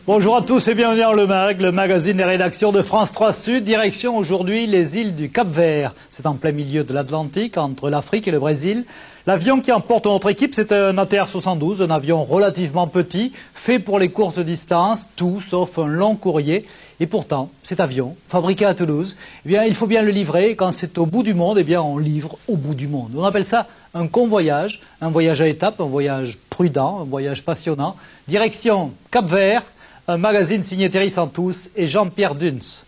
Bonjour à tous et bienvenue dans Le Mag, le magazine des rédactions de France 3 Sud. Direction aujourd'hui les îles du Cap-Vert. C'est en plein milieu de l'Atlantique, entre l'Afrique et le Brésil. L'avion qui emporte notre équipe, c'est un ATR-72, un avion relativement petit, fait pour les courtes distances, tout sauf un long courrier. Et pourtant, cet avion, fabriqué à Toulouse, eh bien, il faut bien le livrer. Quand c'est au bout du monde, eh bien, on livre au bout du monde. On appelle ça un convoyage, un voyage à étapes, un voyage prudent, un voyage passionnant. Direction Cap-Vert. Un magazine signé Thierry Santous et Jean-Pierre Duns.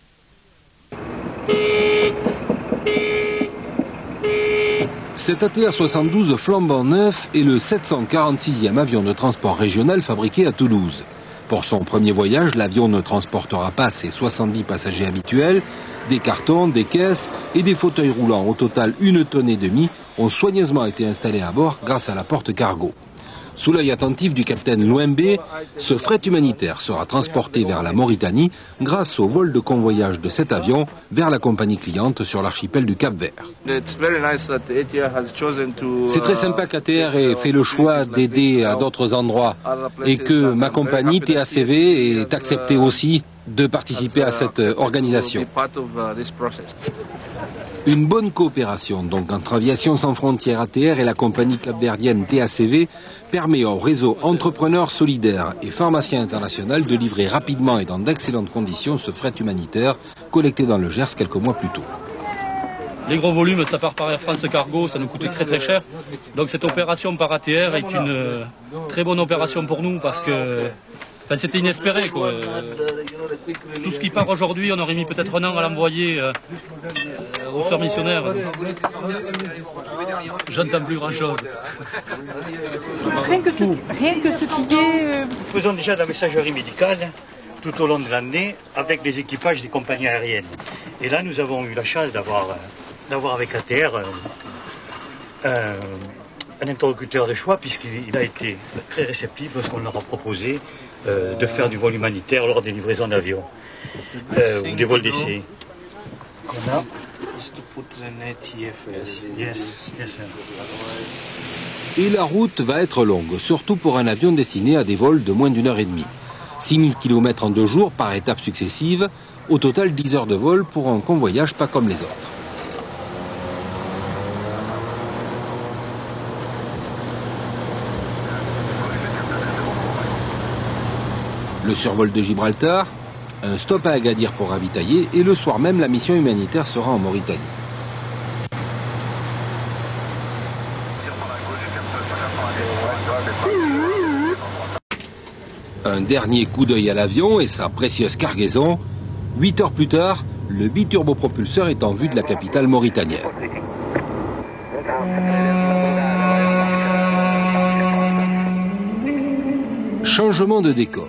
Cet ATR-72 flambant neuf est le 746e avion de transport régional fabriqué à Toulouse. Pour son premier voyage, l'avion ne transportera pas ses 70 passagers habituels. Des cartons, des caisses et des fauteuils roulants, au total 1,5 tonnes, ont soigneusement été installés à bord grâce à la porte cargo. Sous l'œil attentif du capitaine Louembé, ce fret humanitaire sera transporté vers la Mauritanie grâce au vol de convoyage de cet avion vers la compagnie cliente sur l'archipel du Cap-Vert. C'est très sympa qu'ATR ait fait le choix d'aider à d'autres endroits et que ma compagnie TACV ait accepté aussi de participer à cette organisation. Une bonne coopération donc entre Aviation Sans Frontières ATR et la compagnie capverdienne TACV permet au réseau Entrepreneurs Solidaires et Pharmaciens International de livrer rapidement et dans d'excellentes conditions ce fret humanitaire collecté dans le Gers quelques mois plus tôt. Les gros volumes, ça part par Air France Cargo, ça nous coûtait très cher. Donc cette opération par ATR est une très bonne opération pour nous parce que c'était inespéré, quoi. Tout ce qui part aujourd'hui, on aurait mis peut-être un an à l'envoyer aux sœurs missionnaires. J'entends plus grand-chose. Rien que ce qui est... Nous faisons déjà de la messagerie médicale tout au long de l'année avec les équipages des compagnies aériennes. Et là, nous avons eu la chance d'avoir avec ATR un interlocuteur de choix puisqu'il a été très réceptif lorsqu'on leur a proposé de faire du vol humanitaire lors des livraisons d'avions ou des vols d'essai. Et la route va être longue, surtout pour un avion destiné à des vols de moins d'1 heure et demie. 6000 km en 2 jours par étapes successives, au total 10 heures de vol pour un convoyage pas comme les autres. Le survol de Gibraltar, un stop à Agadir pour ravitailler et le soir même la mission humanitaire sera en Mauritanie. Un dernier coup d'œil à l'avion et sa précieuse cargaison. 8 heures plus tard, le biturbopropulseur est en vue de la capitale mauritanienne. Changement de décor.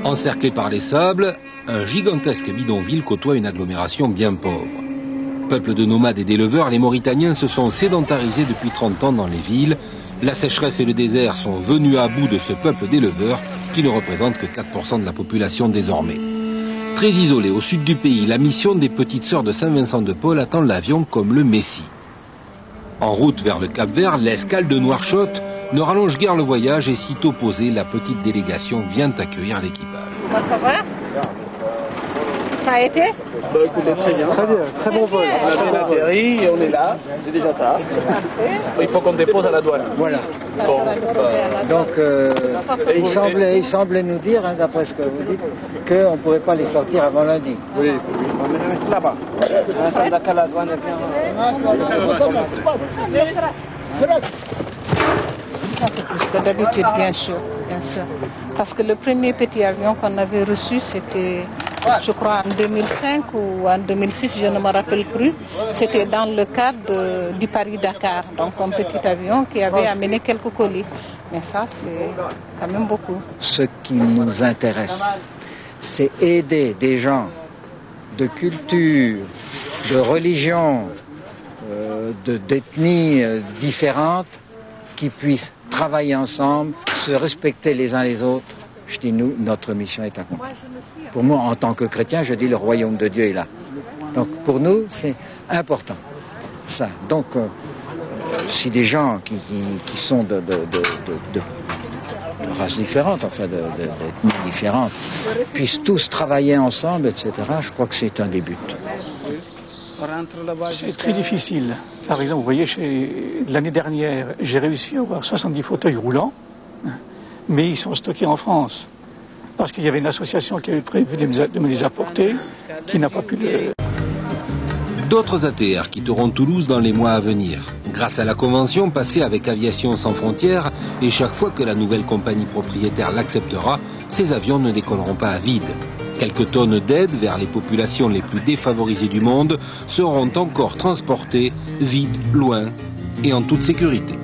Encerclé par les sables, un gigantesque bidonville côtoie une agglomération bien pauvre. Peuple de nomades et d'éleveurs, les Mauritaniens se sont sédentarisés depuis 30 ans dans les villes. La sécheresse et le désert sont venus à bout de ce peuple d'éleveurs qui ne représente que 4% de la population désormais. Très isolé au sud du pays, la mission des Petites Sœurs de Saint-Vincent de Paul attend l'avion comme le Messie. En route vers le Cap-Vert, l'escale de Nouakchott ne rallonge guère le voyage et sitôt posée, la petite délégation vient accueillir l'équipage. Ça va? Ça a été? Écoutez, très bien, très bon vol. On a bien atterri et on est là, c'est déjà tard. Il faut qu'on dépose à la douane. Voilà. Bon, donc, il semblait nous dire, hein, d'après ce que vous dites, qu'on ne pouvait pas les sortir avant lundi. Oui, on les mettre là-bas. On attend qu'à la douane Plus que d'habitude, bien sûr. Parce que le premier petit avion qu'on avait reçu, c'était, je crois, en 2005 ou en 2006, je ne me rappelle plus. C'était dans le cadre du Paris-Dakar, donc un petit avion qui avait amené quelques colis. Mais ça, c'est quand même beaucoup. Ce qui nous intéresse, c'est aider des gens de culture, de religion, d'ethnies différentes qui puissent travailler ensemble, se respecter les uns les autres. Je dis nous, notre mission est accomplie. Pour moi, en tant que chrétien, je dis le royaume de Dieu est là. Donc pour nous, c'est important. Ça. Donc si des gens qui sont de races différentes, enfin d'ethnies différentes, puissent tous travailler ensemble, etc., je crois que c'est un des buts. C'est très difficile. Par exemple, vous voyez, l'année dernière, j'ai réussi à avoir 70 fauteuils roulants, mais ils sont stockés en France. Parce qu'il y avait une association qui avait prévu de me les apporter, qui n'a pas pu le... D'autres ATR quitteront Toulouse dans les mois à venir, grâce à la convention passée avec Aviation sans frontières, et chaque fois que la nouvelle compagnie propriétaire l'acceptera, ces avions ne décolleront pas à vide. Quelques tonnes d'aide vers les populations les plus défavorisées du monde seront encore transportées vite, loin et en toute sécurité.